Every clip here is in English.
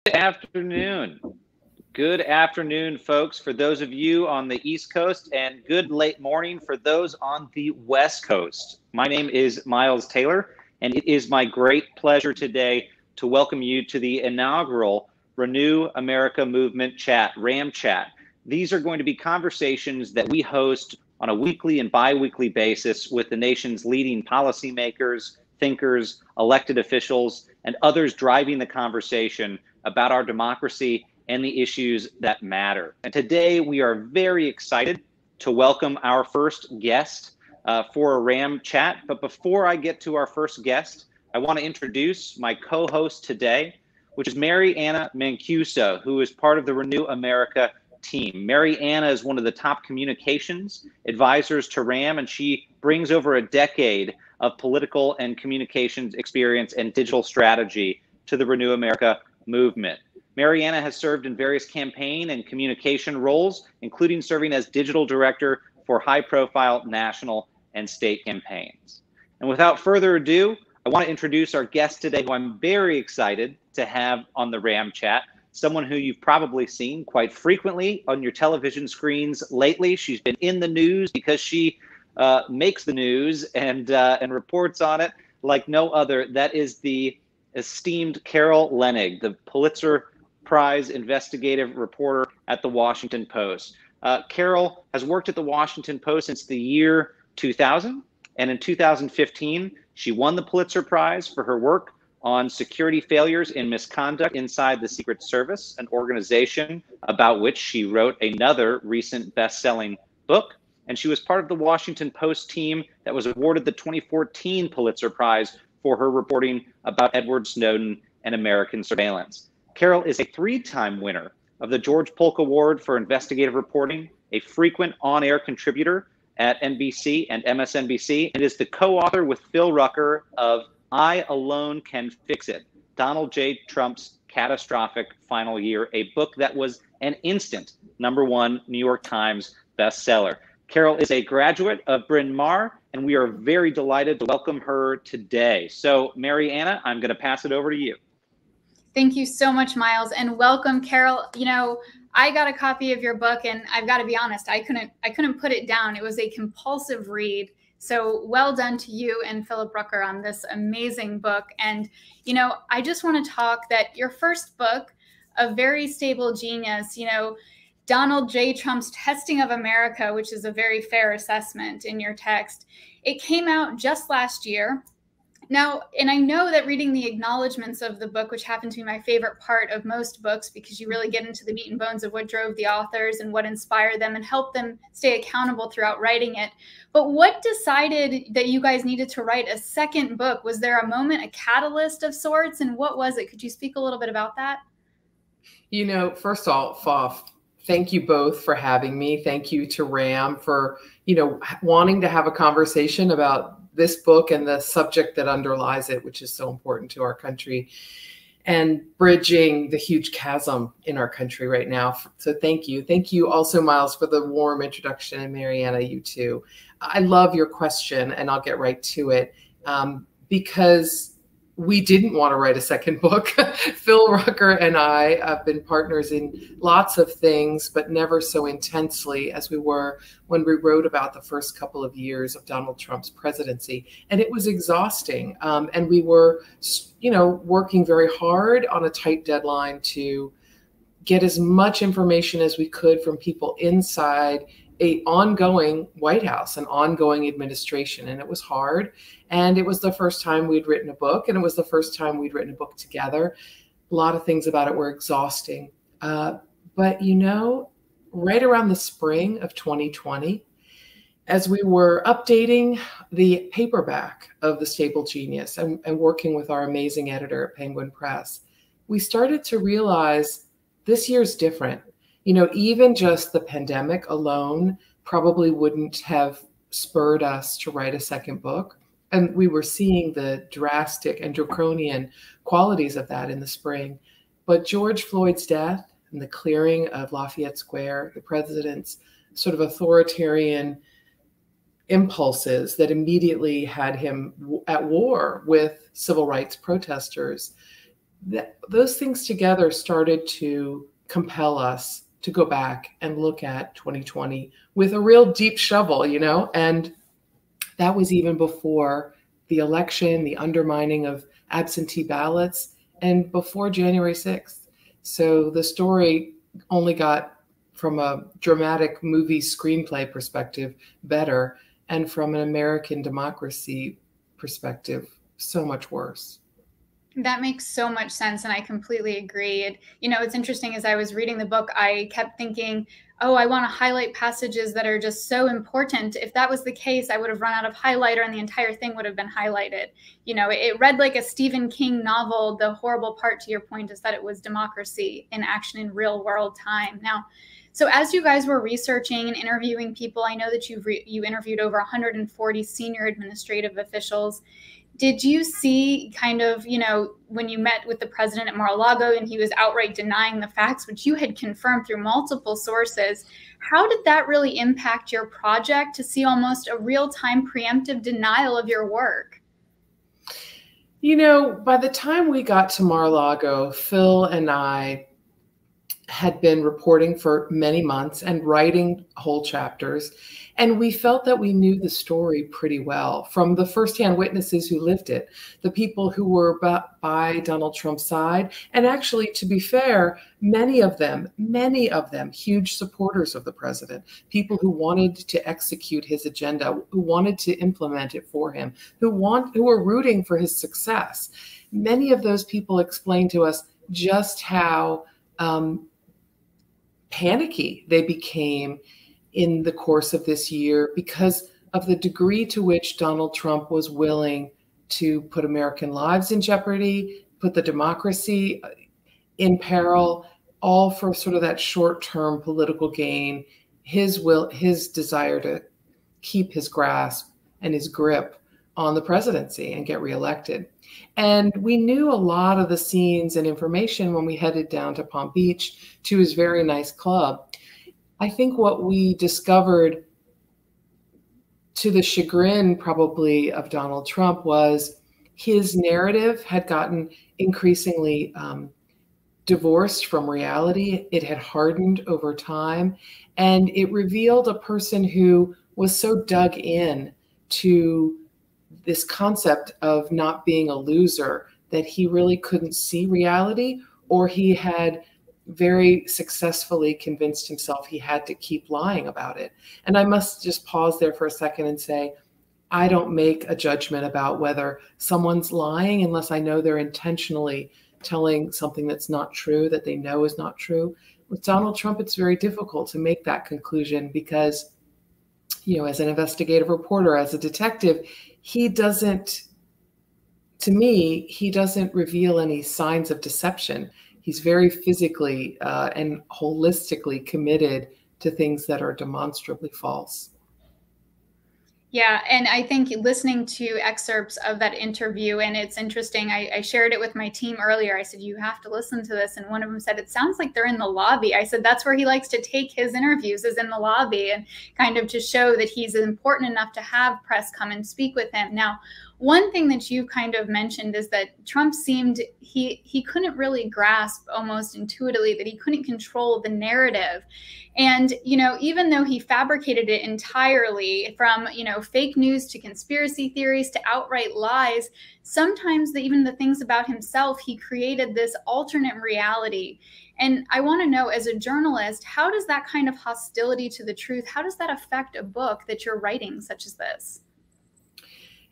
Good afternoon. Good afternoon, folks, for those of you on the East Coast, and good late morning for those on the West Coast. My name is Miles Taylor, and it is my great pleasure today to welcome you to the inaugural Renew America Movement Chat, RAM Chat. These are going to be conversations that we host on a weekly and bi-weekly basis with the nation's leading policymakers, thinkers, elected officials, and others driving the conversation about our democracy and the issues that matter. And today we are very excited to welcome our first guest for a RAM chat. But before I get to our first guest, I want to introduce my co-host today, which is Mary Anna Mancuso, who is part of the Renew America team. Mary Anna is one of the top communications advisors to RAM, and she brings over a decade of political and communications experience and digital strategy to the Renew America movement. Mary Anna has served in various campaign and communication roles, including serving as digital director for high-profile national and state campaigns. And without further ado, I want to introduce our guest today, who I'm very excited to have on the RAM Chat, someone who you've probably seen quite frequently on your television screens lately. She's been in the news because she makes the news and reports on it like no other. That is the esteemed Carol Leonnig, the Pulitzer Prize investigative reporter at the Washington Post. Carol has worked at the Washington Post since the year 2000, and in 2015, she won the Pulitzer Prize for her work on security failures and misconduct inside the Secret Service, an organization about which she wrote another recent best-selling book. And she was part of the Washington Post team that was awarded the 2014 Pulitzer Prize for her reporting about Edward Snowden and American surveillance. Carol is a three-time winner of the George Polk Award for Investigative Reporting, a frequent on-air contributor at NBC and MSNBC, and is the co-author with Phil Rucker of I Alone Can Fix It, Donald J. Trump's Catastrophic Final Year, a book that was an instant #1 New York Times bestseller. Carol is a graduate of Bryn Mawr, and we are very delighted to welcome her today. So, Mary Anna, I'm going to pass it over to you. Thank you so much, Miles, and welcome, Carol. You know, I got a copy of your book, and I've got to be honest, I couldn't put it down. It was a compulsive read. So well done to you and Philip Rucker on this amazing book. And, you know, I just want to talk that your first book, A Very Stable Genius, you know, Donald J. Trump's Testing of America, which is a very fair assessment in your text, it came out just last year. Now, and I know that reading the acknowledgments of the book, which happened to be my favorite part of most books, because you really get into the meat and bones of what drove the authors and what inspired them and helped them stay accountable throughout writing it. But what decided that you guys needed to write a second book? Was there a moment, a catalyst of sorts? And what was it? Could you speak a little bit about that? You know, first off, thank you both for having me. Thank you to RAM for, you know, wanting to have a conversation about this book and the subject that underlies it, which is so important to our country, and bridging the huge chasm in our country right now. So thank you. Thank you also, Miles, for the warm introduction, and Mariana, you too. I love your question, and I'll get right to it, because we didn't want to write a second book. Phil Rucker and I have been partners in lots of things, but never so intensely as we were when we wrote about the first couple of years of Donald Trump's presidency. And it was exhausting. And we were, you know, working very hard on a tight deadline to get as much information as we could from people inside an ongoing White House, an ongoing administration. And it was hard. And it was the first time we'd written a book, and it was the first time we'd written a book together. A lot of things about it were exhausting. But, you know, right around the spring of 2020, as we were updating the paperback of The Stable Genius and working with our amazing editor at Penguin Press, we started to realize this year's different. You know, even just the pandemic alone probably wouldn't have spurred us to write a second book. And we were seeing the drastic and draconian qualities of that in the spring. But George Floyd's death and the clearing of Lafayette Square, the president's sort of authoritarian impulses that immediately had him at war with civil rights protesters, those things together started to compel us to go back and look at 2020 with a real deep shovel, and that was even before the election, the undermining of absentee ballots, and before January 6th. So the story only got, from a dramatic movie screenplay perspective, better, and from an American democracy perspective, so much worse. That makes so much sense, and I completely agree. It's interesting, as I was reading the book, I kept thinking, oh, I want to highlight passages that are just so important. If that was the case, I would have run out of highlighter and the entire thing would have been highlighted. It read like a Stephen King novel. The horrible part, to your point, is that it was democracy in action in real world time. Now, so as you guys were researching and interviewing people, I know that you interviewed over 140 senior administrative officials. Did you see kind of, when you met with the president at Mar-a-Lago and he was outright denying the facts, which you had confirmed through multiple sources, how did that really impact your project to see almost a real-time preemptive denial of your work? By the time we got to Mar-a-Lago, Phil and I had been reporting for many months and writing whole chapters. And we felt that we knew the story pretty well from the firsthand witnesses who lived it, the people who were by Donald Trump's side. And actually, to be fair, many of them, huge supporters of the president, people who wanted to execute his agenda, who wanted to implement it for him, who were rooting for his success. Many of those people explained to us just how panicky they became in the course of this year because of the degree to which Donald Trump was willing to put American lives in jeopardy, put the democracy in peril, all for sort of that short-term political gain, his desire to keep his grasp and his grip on the presidency and get reelected. And we knew a lot of the scenes and information when we headed down to Palm Beach to his very nice club. I think what we discovered, to the chagrin probably of Donald Trump, was his narrative had gotten increasingly divorced from reality. It had hardened over time, and it revealed a person who was so dug in to this concept of not being a loser that he really couldn't see reality, or he had very successfully convinced himself he had to keep lying about it. And I must just pause there for a second and say, I don't make a judgment about whether someone's lying unless I know they're intentionally telling something that's not true, that they know is not true. With Donald Trump, it's very difficult to make that conclusion because, as an investigative reporter, as a detective, he doesn't reveal any signs of deception. He's very physically and holistically committed to things that are demonstrably false. Yeah, and I think listening to excerpts of that interview, and it's interesting, I shared it with my team earlier. I said, you have to listen to this. And one of them said, it sounds like they're in the lobby. I said, that's where he likes to take his interviews, is in the lobby, and kind of to show that he's important enough to have press come and speak with him. Now, one thing that you kind of mentioned is that Trump seemed, he couldn't really grasp almost intuitively that he couldn't control the narrative. And, even though he fabricated it entirely from, fake news to conspiracy theories to outright lies, sometimes even the things about himself, he created this alternate reality. And I want to know, as a journalist, how does that kind of hostility to the truth, how does that affect a book that you're writing such as this?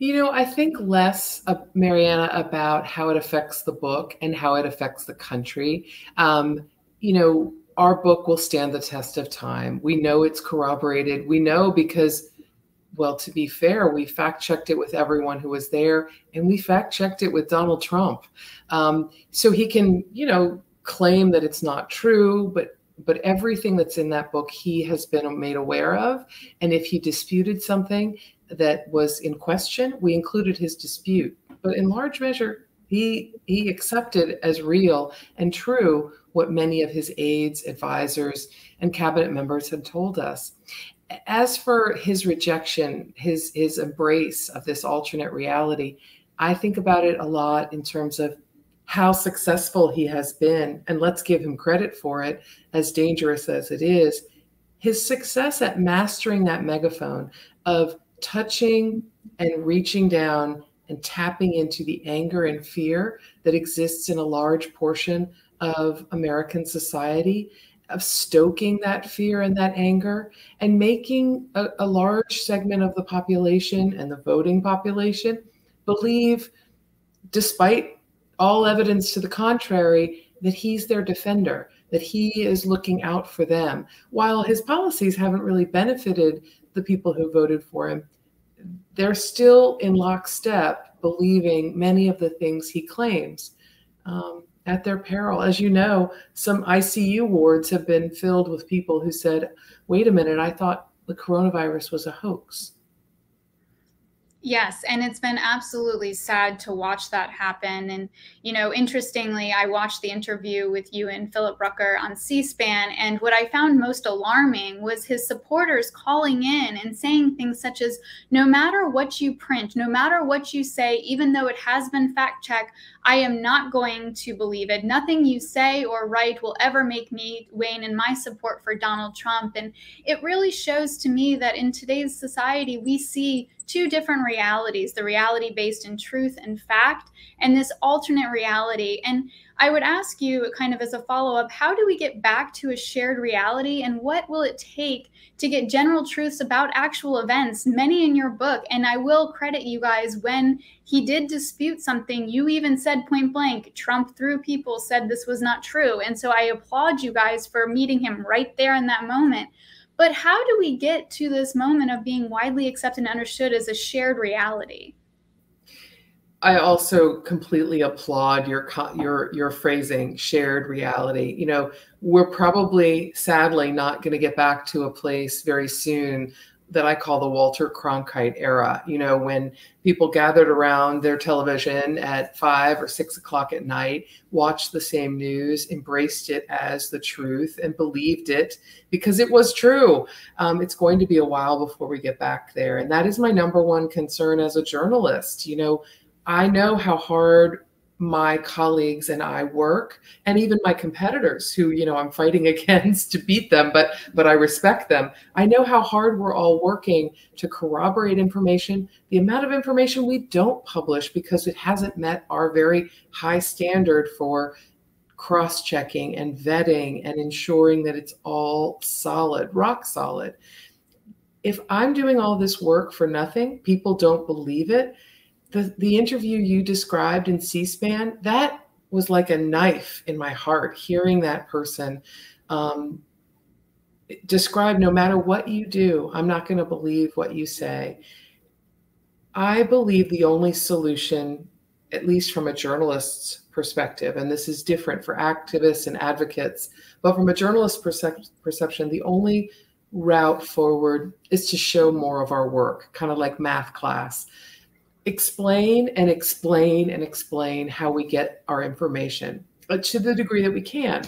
I think less, Mariana, about how it affects the book and how it affects the country. Our book will stand the test of time. We know it's corroborated. We know because, well, to be fair, we fact-checked it with everyone who was there, and we fact-checked it with Donald Trump. So he can, claim that it's not true, but everything that's in that book, he has been made aware of. And if he disputed something that was in question, we included his dispute. But in large measure, he accepted as real and true what many of his aides, advisors, and cabinet members had told us. As for his rejection, his embrace of this alternate reality, I think about it a lot in terms of how successful he has been, and let's give him credit for it, as dangerous as it is, his success at mastering that megaphone of touching and reaching down and tapping into the anger and fear that exists in a large portion of American society, of stoking that fear and that anger, and making a large segment of the population and the voting population believe, despite all evidence to the contrary, that he's their defender, that he is looking out for them. While his policies haven't really benefited the people who voted for him, they're still in lockstep believing many of the things he claims, at their peril. As you know, some ICU wards have been filled with people who said, wait a minute, I thought the coronavirus was a hoax. Yes, and it's been absolutely sad to watch that happen. And, you know, interestingly, I watched the interview with you and Philip Rucker on C-SPAN, and what I found most alarming was his supporters calling in and saying things such as, no matter what you print, no matter what you say, even though it has been fact-checked, I am not going to believe it. Nothing you say or write will ever make me wane in my support for Donald Trump. And it really shows to me that in today's society, we see two different realities, the reality based in truth and fact, and this alternate reality. And I would ask you, kind of as a follow-up, how do we get back to a shared reality, and what will it take to get general truths about actual events, many in your book? And I will credit you guys, when he did dispute something, you even said point blank, Trump through people said this was not true. And so I applaud you guys for meeting him right there in that moment. But how do we get to this moment of being widely accepted and understood as a shared reality? I also completely applaud your phrasing, shared reality. You know, we're probably, sadly, not going to get back to a place very soon that I call the Walter Cronkite era, you know, when people gathered around their television at 5 or 6 o'clock at night, watched the same news, embraced it as the truth, and believed it because it was true. It's going to be a while before we get back there. And that is my number one concern as a journalist. You know, I know how hard my colleagues and I work, and even my competitors who, you know, I'm fighting against to beat them, but I respect them. I know how hard we're all working to corroborate information, the amount of information we don't publish because it hasn't met our very high standard for cross-checking and vetting and ensuring that it's all solid, rock solid. If I'm doing all this work for nothing, people don't believe it. The interview you described in C-SPAN, that was like a knife in my heart, hearing that person describe, no matter what you do, I'm not going to believe what you say. I believe the only solution, at least from a journalist's perspective, and this is different for activists and advocates, but from a journalist's perception, the only route forward is to show more of our work, kind of like math class. Explain and explain and explain how we get our information, but to the degree that we can.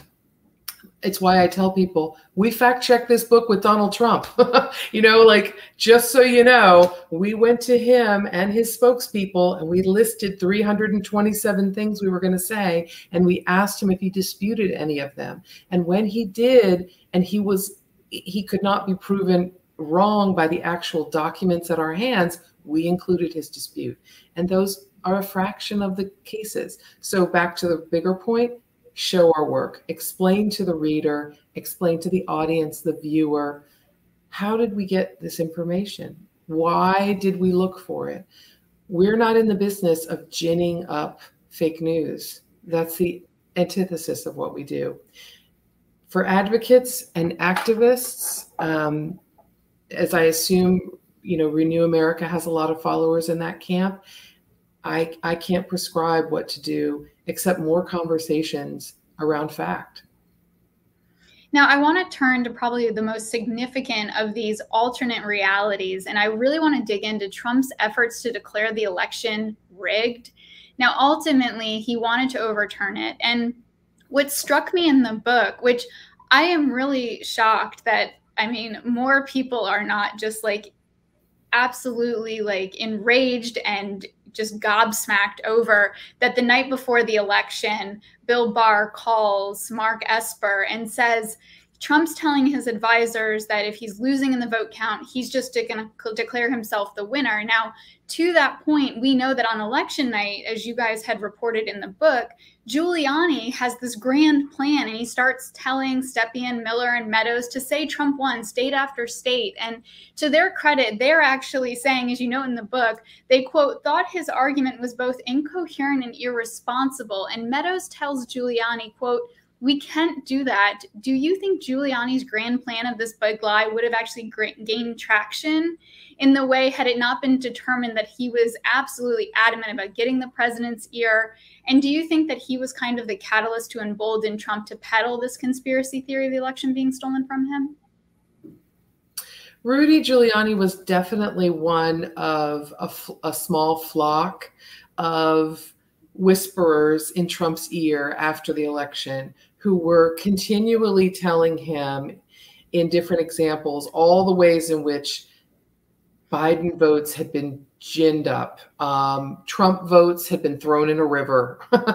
It's why I tell people, we fact check this book with Donald Trump. You know, like, just so you know, we went to him and his spokespeople and we listed 327 things we were going to say. And we asked him if he disputed any of them. And when he did, and he could not be proven wrong by the actual documents at our hands, we included his dispute. And those are a fraction of the cases. So back to the bigger point, show our work, explain to the reader, explain to the audience, the viewer, how did we get this information? Why did we look for it? We're not in the business of ginning up fake news. That's the antithesis of what we do. For advocates and activists, as I assume, you know, Renew America has a lot of followers in that camp, I can't prescribe what to do except more conversations around fact. Now, I want to turn to probably the most significant of these alternate realities, and I really want to dig into Trump's efforts to declare the election rigged. Now, ultimately, he wanted to overturn it. And what struck me in the book, which I am really shocked that, I mean, more people are not just like absolutely like enraged and just gobsmacked over that the night before the election, Bill Barr calls Mark Esper and says, Trump's telling his advisors that if he's losing in the vote count, he's just going to declare himself the winner. Now, to that point, we know that on election night, as you guys had reported in the book, Giuliani has this grand plan, and he starts telling Stepien, Miller, and Meadows to say Trump won state after state. And to their credit, they're actually saying, as you know in the book, they, quote, thought his argument was both incoherent and irresponsible. And Meadows tells Giuliani, quote, we can't do that. Do you think Giuliani's grand plan of this big lie would have actually gained traction in the way had it not been determined that he was absolutely adamant about getting the president's ear? And do you think that he was kind of the catalyst to embolden Trump to peddle this conspiracy theory of the election being stolen from him? Rudy Giuliani was definitely one of a small flock of whisperers in Trump's ear after the election who were continually telling him in different examples all the ways in which Biden votes had been ginned up. Trump votes had been thrown in a river. Fake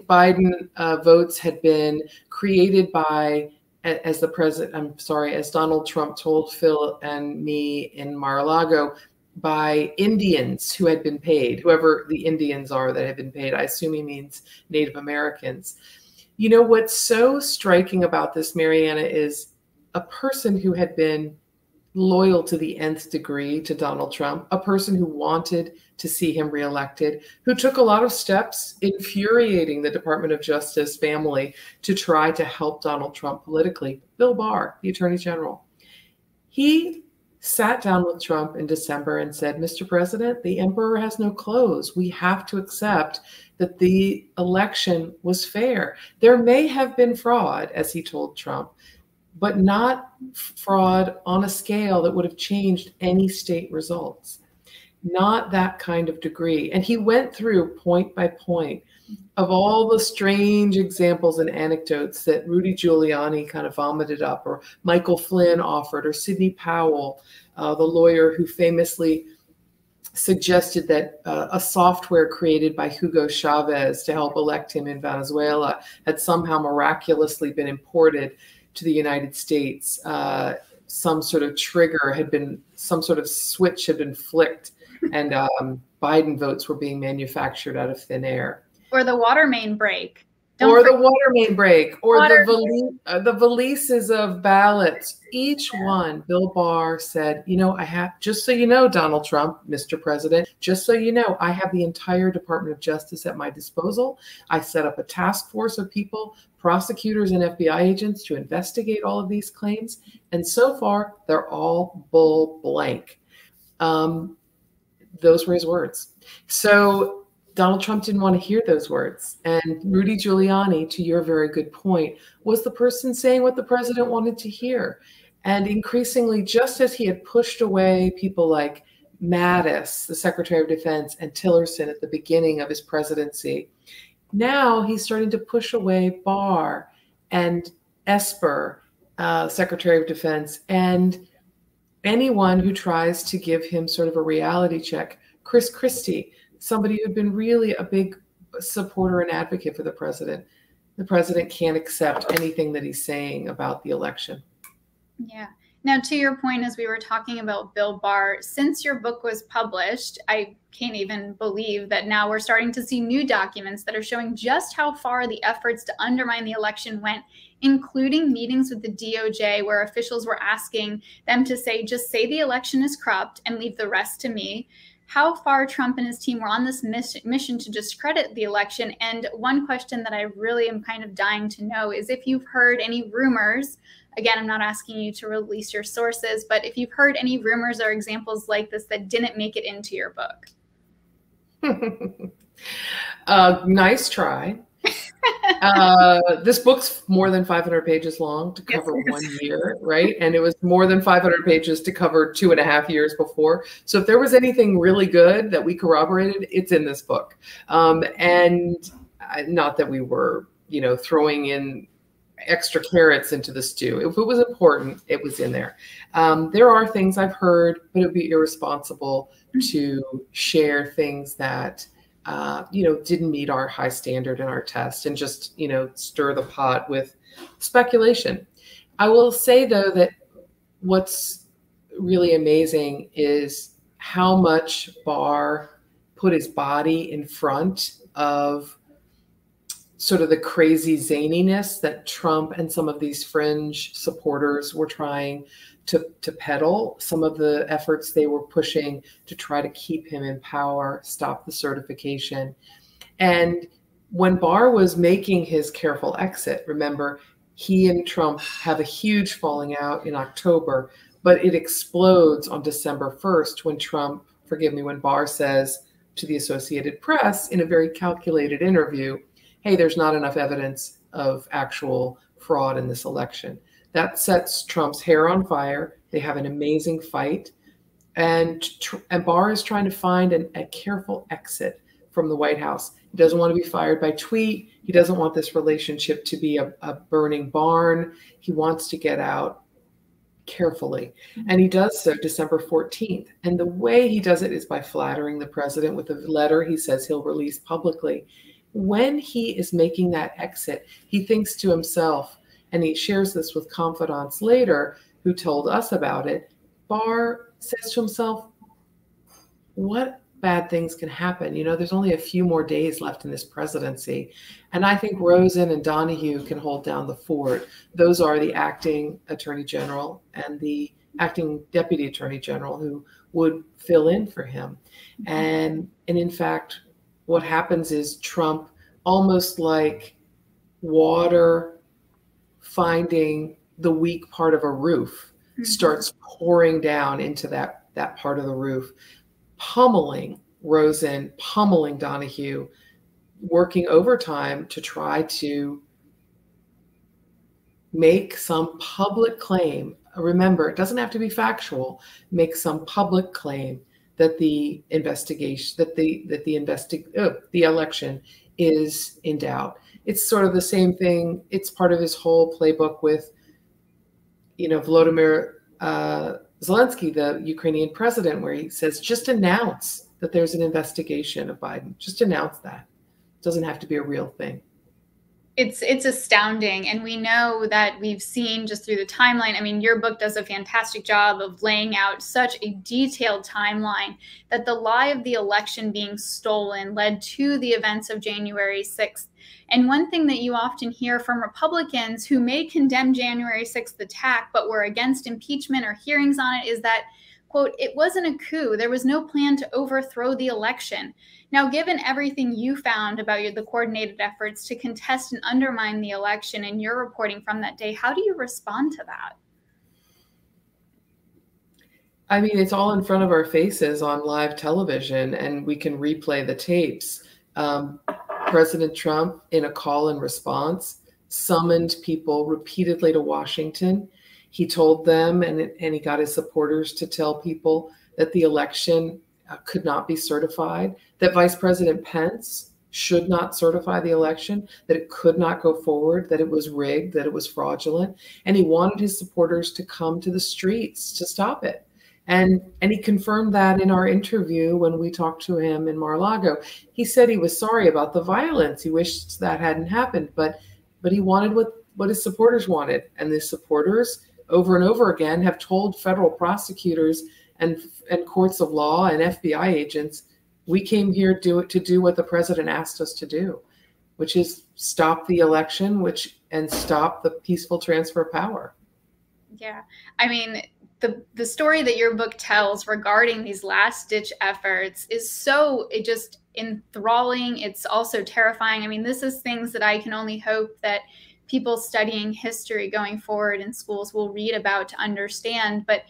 Biden votes had been created by, as Donald Trump told Phil and me in Mar-a-Lago, by Indians who had been paid, whoever the Indians are that have been paid. I assume he means Native Americans. You know, what's so striking about this, Mariana, is a person who had been loyal to the nth degree to Donald Trump, a person who wanted to see him reelected, who took a lot of steps infuriating the Department of Justice family to try to help Donald Trump politically. Bill Barr, the Attorney General. He sat down with Trump in December and said, Mr. President, the emperor has no clothes. We have to accept that the election was fair. There may have been fraud, as he told Trump, but not fraud on a scale that would have changed any state results. Not that kind of degree. And he went through point by point of all the strange examples and anecdotes that Rudy Giuliani kind of vomited up, or Michael Flynn offered, or Sidney Powell, the lawyer who famously suggested that a software created by Hugo Chavez to help elect him in Venezuela had somehow miraculously been imported to the United States. Some sort of trigger had been, some sort of switch had been flicked, and Biden votes were being manufactured out of thin air. Or the water main break. The valises of ballots. Each one, Bill Barr said, you know, just so you know, Donald Trump, Mr. President, just so you know, I have the entire Department of Justice at my disposal. I set up a task force of people, prosecutors and FBI agents, to investigate all of these claims. And so far, they're all bull blank. Those were his words. So Donald Trump didn't want to hear those words. And Rudy Giuliani, to your very good point, was the person saying what the president wanted to hear. And increasingly, just as he had pushed away people like Mattis, the Secretary of Defense, and Tillerson at the beginning of his presidency, now he's starting to push away Barr and Esper, Secretary of Defense, and anyone who tries to give him sort of a reality check. Chris Christie, somebody who'd been really a big supporter and advocate for the president. The president can't accept anything that he's saying about the election. Yeah. Now, to your point, as we were talking about Bill Barr, since your book was published, I can't even believe that now we're starting to see new documents that are showing just how far the efforts to undermine the election went, including meetings with the DOJ where officials were asking them to say, just say the election is corrupt and leave the rest to me. How far Trump and his team were on this mission to discredit the election. And one question that I really am kind of dying to know is if you've heard any rumors. Again, I'm not asking you to release your sources, but if you've heard any rumors or examples like this that didn't make it into your book. Nice try. This book's more than 500 pages long to cover 1 year, right? And it was more than 500 pages to cover 2.5 years before. So if there was anything really good that we corroborated, it's in this book. And not that we were, you know, throwing in extra carrots into the stew. If it was important, it was in there. There are things I've heard, but it would be irresponsible to share things that didn't meet our high standard in our test and just, stir the pot with speculation. I will say, though, that what's really amazing is how much Barr put his body in front of sort of the crazy zaniness that Trump and some of these fringe supporters were trying to peddle, some of the efforts they were pushing to try to keep him in power, stop the certification. And when Barr was making his careful exit, remember, he and Trump have a huge falling out in October, but it explodes on December 1st when Barr says to the Associated Press in a very calculated interview, hey, there's not enough evidence of actual fraud in this election. That sets Trump's hair on fire. They have an amazing fight. And Barr is trying to find a careful exit from the White House. He doesn't want to be fired by tweet. He doesn't want this relationship to be a burning barn. He wants to get out carefully. And he does so December 14th. And the way he does it is by flattering the president with a letter he says he'll release publicly. When he is making that exit, he thinks to himself, and he shares this with confidants later who told us about it, Barr says to himself, what bad things can happen? There's only a few more days left in this presidency. And I think Rosen and Donahue can hold down the fort. Those are the acting attorney general and the acting deputy attorney general who would fill in for him. And in fact, what happens is Trump, almost like water finding the weak part of a roof, starts pouring down into that part of the roof, pummeling Rosen, pummeling Donahue, working overtime to try to make some public claim. Remember, it doesn't have to be factual. Make some public claim that the investigation, the election is in doubt. It's sort of the same thing. It's part of his whole playbook with, Volodymyr Zelensky, the Ukrainian president, where he says, just announce that there's an investigation of Biden. Just announce that. It doesn't have to be a real thing. It's astounding. And we know that we've seen just through the timeline. I mean, your book does a fantastic job of laying out such a detailed timeline that the lie of the election being stolen led to the events of January 6th. And one thing that you often hear from Republicans who may condemn January 6th attack, but were against impeachment or hearings on it, is that, quote, it wasn't a coup. There was no plan to overthrow the election. Now, given everything you found about the coordinated efforts to contest and undermine the election and your reporting from that day, how do you respond to that? I mean, it's all in front of our faces on live television, and we can replay the tapes. President Trump, in a call and response, summoned people repeatedly to Washington. He told them, and he got his supporters to tell people that the election could not be certified, that Vice President Pence should not certify the election, that it could not go forward, that it was rigged, that it was fraudulent. And he wanted his supporters to come to the streets to stop it. And he confirmed that in our interview when we talked to him in Mar-a-Lago. He said he was sorry about the violence. He wished that hadn't happened, but he wanted what his supporters wanted. And the supporters over and over again have told federal prosecutors and courts of law and FBI agents, we came here to do what the president asked us to do, which is stop the election, and stop the peaceful transfer of power. Yeah. I mean, the story that your book tells regarding these last-ditch efforts is so just enthralling. It's also terrifying. I mean, this is things that I can only hope that people studying history going forward in schools will read about to understand. But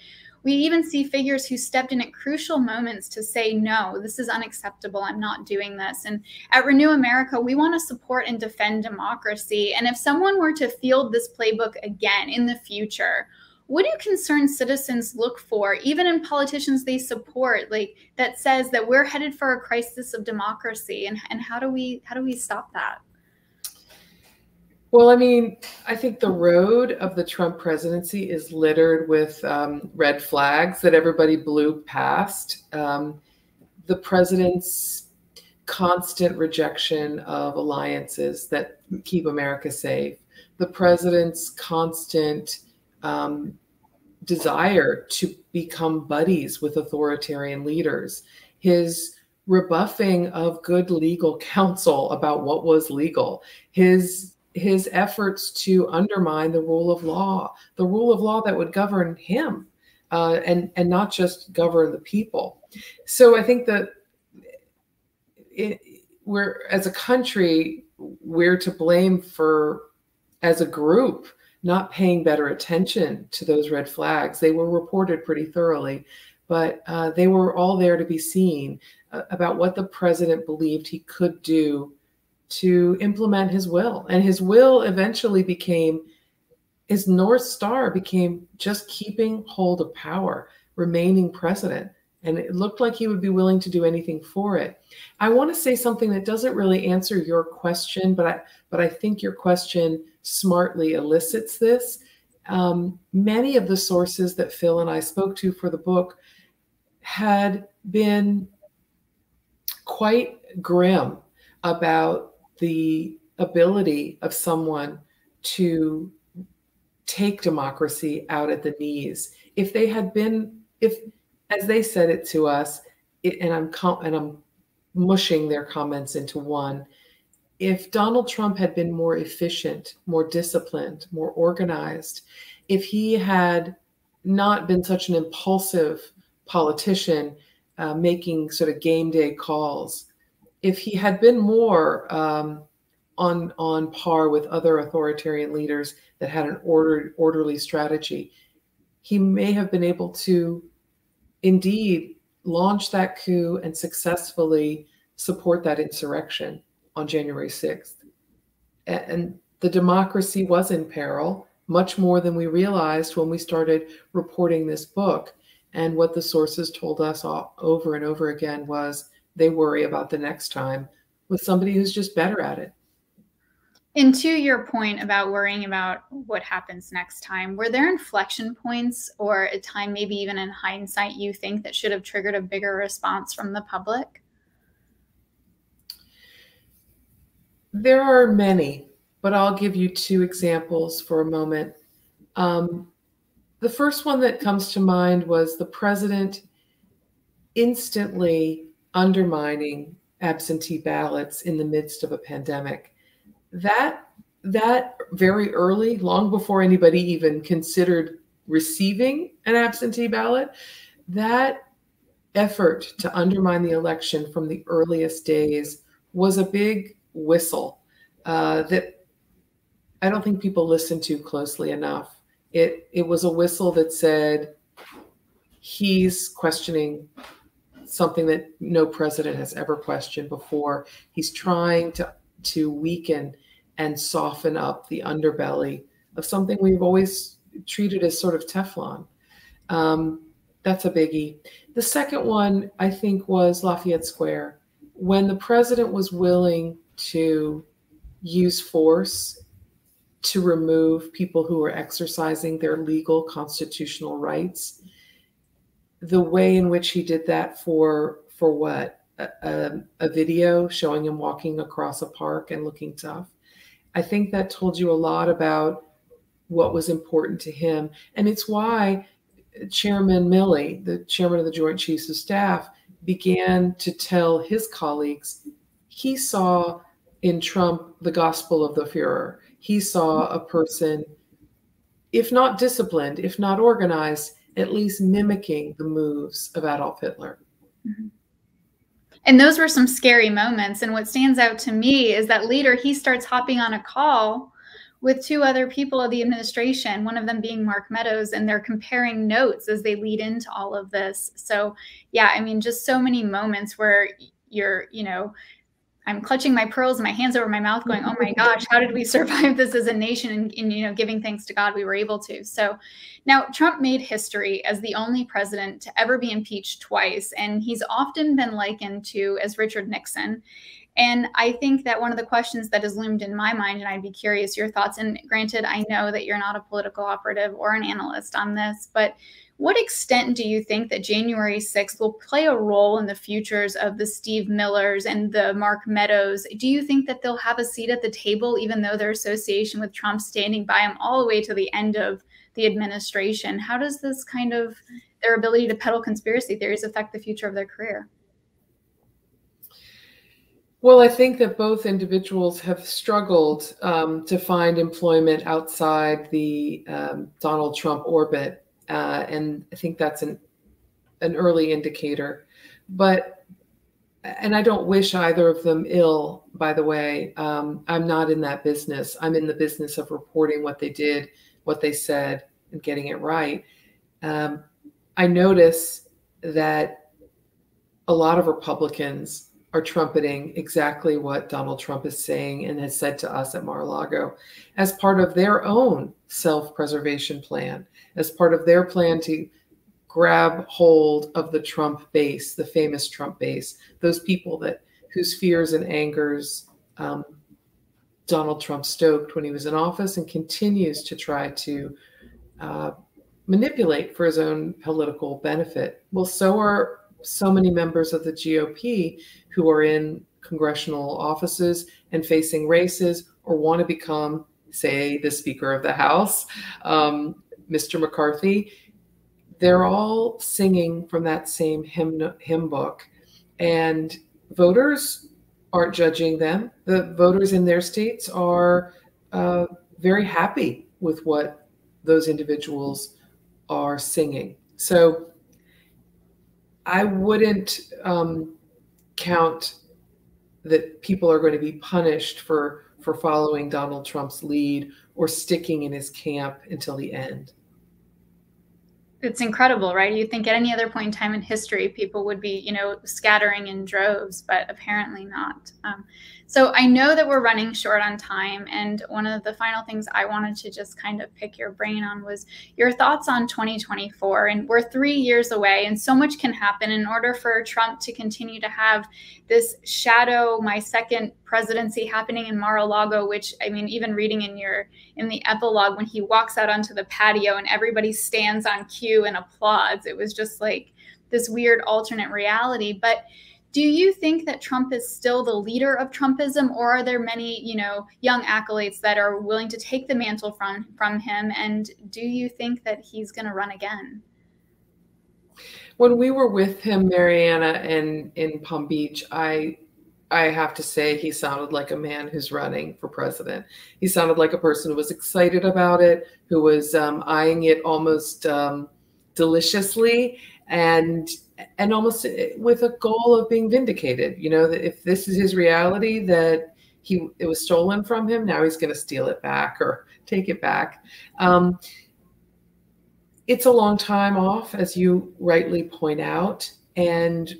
we even see figures who stepped in at crucial moments to say, no, this is unacceptable. I'm not doing this. And at Renew America, we want to support and defend democracy. And if someone were to field this playbook again in the future, what do concerned citizens look for, even in politicians they support, like that says that we're headed for a crisis of democracy? And how do we stop that? Well, I mean, I think the road of the Trump presidency is littered with red flags that everybody blew past. The president's constant rejection of alliances that keep America safe, the president's constant desire to become buddies with authoritarian leaders, his rebuffing of good legal counsel about what was legal, his efforts to undermine the rule of law that would govern him, and not just govern the people. So I think that we're, as a country, we're to blame for, as a group, not paying better attention to those red flags. They were reported pretty thoroughly, but they were all there to be seen, about what the president believed he could do to implement his will. And his will eventually became, his North Star became just keeping hold of power, remaining president. And it looked like he would be willing to do anything for it. I want to say something that doesn't really answer your question, but I think your question smartly elicits this. Many of the sources that Phil and I spoke to for the book had been quite grim about the ability of someone to take democracy out at the knees. If they had been, as they said it to us, and I'm mushing their comments into one, if Donald Trump had been more efficient, more disciplined, more organized, if he had not been such an impulsive politician, making sort of game day calls, if he had been more on par with other authoritarian leaders that had an orderly strategy, he may have been able to indeed launch that coup and successfully support that insurrection on January 6th. And the democracy was in peril, much more than we realized when we started reporting this book. And what the sources told us over and over again was they worry about the next time with somebody who's just better at it. And to your point about worrying about what happens next time, were there inflection points or a time, maybe even in hindsight, you think that should have triggered a bigger response from the public? There are many, but I'll give you two examples for a moment. The first one that comes to mind was the president instantly undermining absentee ballots in the midst of a pandemic. That very early, long before anybody even considered receiving an absentee ballot, that effort to undermine the election from the earliest days was a big whistle that I don't think people listened to closely enough. It was a whistle that said he's questioning something that no president has ever questioned before. He's trying to weaken and soften up the underbelly of something we've always treated as sort of Teflon. That's a biggie. The second one, I think, was Lafayette Square. When the president was willing to use force to remove people who were exercising their legal constitutional rights, the way in which he did that for what? A video showing him walking across a park and looking tough. I think that told you a lot about what was important to him. And it's why Chairman Milley, the chairman of the Joint Chiefs of Staff, began to tell his colleagues he saw in Trump the gospel of the Führer. He saw a person, if not disciplined, if not organized, at least mimicking the moves of Adolf Hitler. Mm-hmm. And those were some scary moments. And what stands out to me is that later he starts hopping on a call with two other people of the administration, one of them being Mark Meadows, and they're comparing notes as they lead into all of this. So yeah, I mean, just so many moments where you're, I'm clutching my pearls and my hands over my mouth going, oh my gosh, how did we survive this as a nation? And giving thanks to God, we were able to. So now Trump made history as the only president to ever be impeached twice. And he's often been likened to as Richard Nixon. And I think that one of the questions that has loomed in my mind, and I'd be curious your thoughts, and granted, I know that you're not a political operative or an analyst on this, but what extent do you think that January 6th will play a role in the futures of the Steve Millers and the Mark Meadows? Do you think that they'll have a seat at the table, even though their association with Trump standing by him all the way to the end of the administration? How does this kind of their ability to peddle conspiracy theories affect the future of their career? Well, I think that both individuals have struggled to find employment outside the Donald Trump orbit. And I think that's an early indicator. And I don't wish either of them ill, by the way. I'm not in that business. I'm in the business of reporting what they did, what they said, and getting it right. I notice that a lot of Republicans are trumpeting exactly what Donald Trump is saying and has said to us at Mar-a-Lago as part of their own self-preservation plan, as part of their plan to grab hold of the Trump base, the famous Trump base, those people whose fears and angers Donald Trump stoked when he was in office and continues to try to manipulate for his own political benefit. Well, so are so many members of the GOP who are in congressional offices and facing races or want to become, say, the Speaker of the House, Mr. McCarthy. They're all singing from that same hymn book, and voters aren't judging them. The voters in their states are very happy with what those individuals are singing. So I wouldn't count that people are going to be punished for following Donald Trump's lead or sticking in his camp until the end. It's incredible, right? You think at any other point in time in history, people would be, scattering in droves, but apparently not. So I know that we're running short on time. And one of the final things I wanted to just kind of pick your brain on was your thoughts on 2024. And we're 3 years away and so much can happen in order for Trump to continue to have this shadow, my second presidency happening in Mar-a-Lago, which, I mean, even reading in the epilogue when he walks out onto the patio and everybody stands on cue and applauds, it was just like this weird alternate reality. But do you think that Trump is still the leader of Trumpism, or are there many, young acolytes that are willing to take the mantle from him? And do you think that he's going to run again? When we were with him, Mariana, in Palm Beach, I have to say he sounded like a man who's running for president. He sounded like a person who was excited about it, who was eyeing it almost deliciously and almost with a goal of being vindicated. That if this is his reality, that it was stolen from him, now he's going to steal it back or take it back. It's a long time off, as you rightly point out, and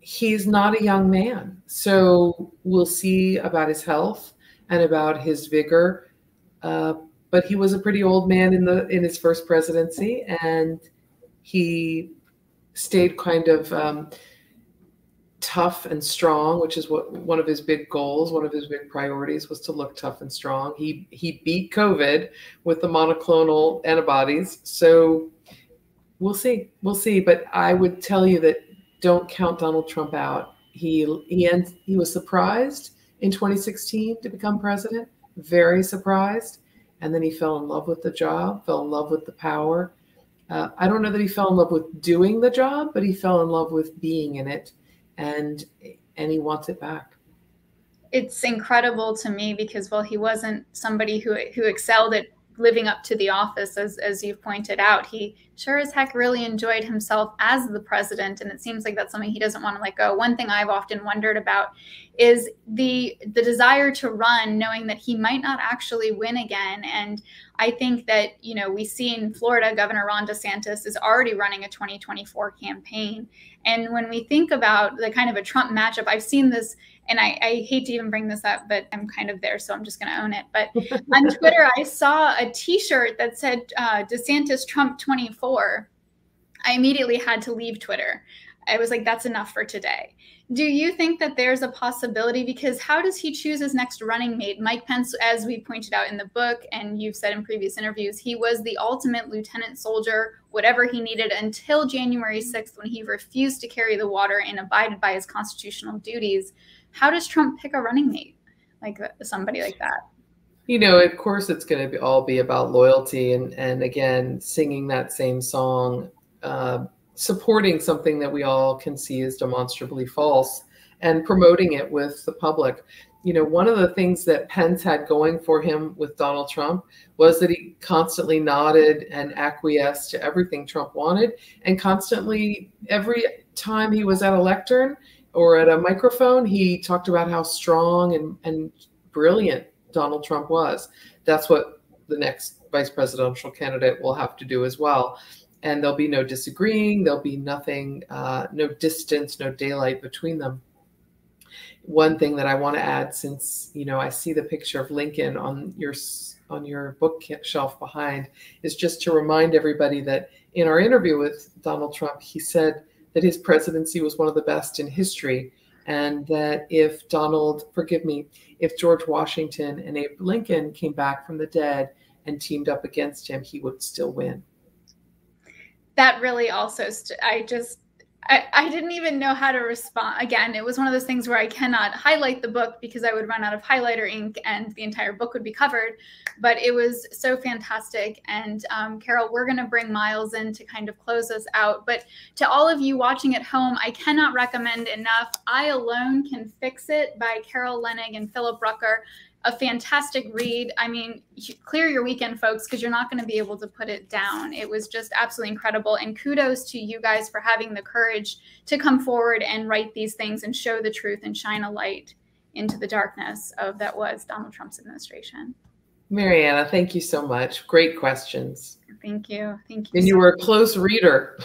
he's not a young man. So we'll see about his health and about his vigor. But he was a pretty old man in his first presidency, and he stayed kind of tough and strong, which is what one of his big goals, one of his big priorities was to look tough and strong. He beat COVID with the monoclonal antibodies. So we'll see. But I would tell you that don't count Donald Trump out. He was surprised in 2016 to become president, very surprised. And then he fell in love with the job, fell in love with the power. I don't know that he fell in love with doing the job, but he fell in love with being in it, and he wants it back. It's incredible to me because, well, he wasn't somebody who excelled at living up to the office, as you've pointed out. He sure as heck really enjoyed himself as the president, and it seems like that's something he doesn't want to let go. One thing I've often wondered about is the desire to run, knowing that he might not actually win again. And I think that, we see in Florida, Governor Ron DeSantis is already running a 2024 campaign. And when we think about the kind of a Trump matchup, I've seen this, and I hate to even bring this up, but I'm kind of there, so I'm just going to own it. But on Twitter, I saw a T-shirt that said DeSantis Trump 24. I immediately had to leave Twitter. I was like, that's enough for today. Do you think that there's a possibility, because how does he choose his next running mate? Mike Pence, as we pointed out in the book, and you've said in previous interviews, he was the ultimate lieutenant soldier, whatever he needed, until January 6th, when he refused to carry the water and abided by his constitutional duties. How does Trump pick a running mate, like somebody like that? You know, of course, it's going to all be about loyalty, and again, singing that same song, supporting something that we all can see is demonstrably false, and promoting it with the public. You know, one of the things that Pence had going for him with Donald Trump was that he constantly nodded and acquiesced to everything Trump wanted, and constantly, every time he was at a lectern or at a microphone, he talked about how strong and brilliant Donald Trump was. That's what the next vice presidential candidate will have to do as well. And there'll be no disagreeing. There'll be nothing, no distance, no daylight between them. One thing that I want to add, since, you know, I see the picture of Lincoln on your bookshelf behind, is just to remind everybody that in our interview with Donald Trump, he said that his presidency was one of the best in history, and that if George Washington and Abe Lincoln came back from the dead and teamed up against him, he would still win. That really also, I didn't even know how to respond. Again, it was one of those things where I cannot highlight the book because I would run out of highlighter ink and the entire book would be covered. But it was so fantastic. And Carol, we're going to bring Miles in to kind of close us out. But to all of you watching at home, I cannot recommend enough I Alone Can Fix It by Carol Leonnig and Philip Rucker. A fantastic read. I mean, clear your weekend, folks, because you're not going to be able to put it down. It was just absolutely incredible. And kudos to you guys for having the courage to come forward and write these things and show the truth and shine a light into the darkness of that was Donald Trump's administration. Mariana, thank you so much. Great questions. Thank you. Thank you. And you were a close reader.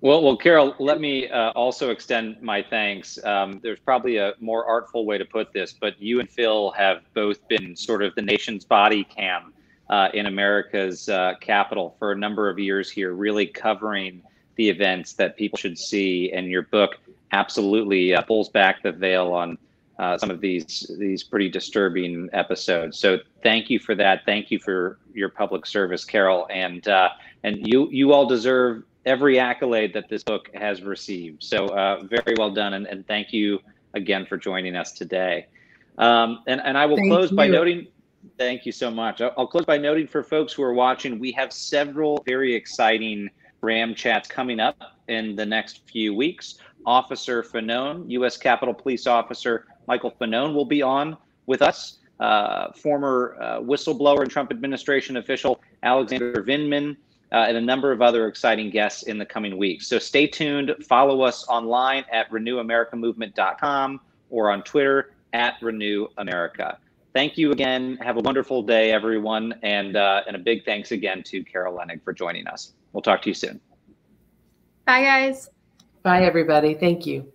Well, Carol, let me also extend my thanks. There's probably a more artful way to put this, but you and Phil have both been sort of the nation's body cam in America's capital for a number of years here, really covering the events that people should see. And your book absolutely pulls back the veil on some of these pretty disturbing episodes. So thank you for that. Thank you for your public service, Carol. And you all deserve every accolade that this book has received. So very well done. And thank you again for joining us today. And I will close by noting, thank you so much. I'll close by noting for folks who are watching, we have several very exciting RAM chats coming up in the next few weeks. Officer Fanone, U.S. Capitol Police Officer Michael Fanone will be on with us. Former whistleblower and Trump administration official Alexander Vindman, and a number of other exciting guests in the coming weeks. So stay tuned. Follow us online at renewamericamovement.com or on Twitter at Renew America. Thank you again. Have a wonderful day, everyone. And a big thanks again to Carol Leonnig for joining us. We'll talk to you soon. Bye, guys. Bye, everybody. Thank you.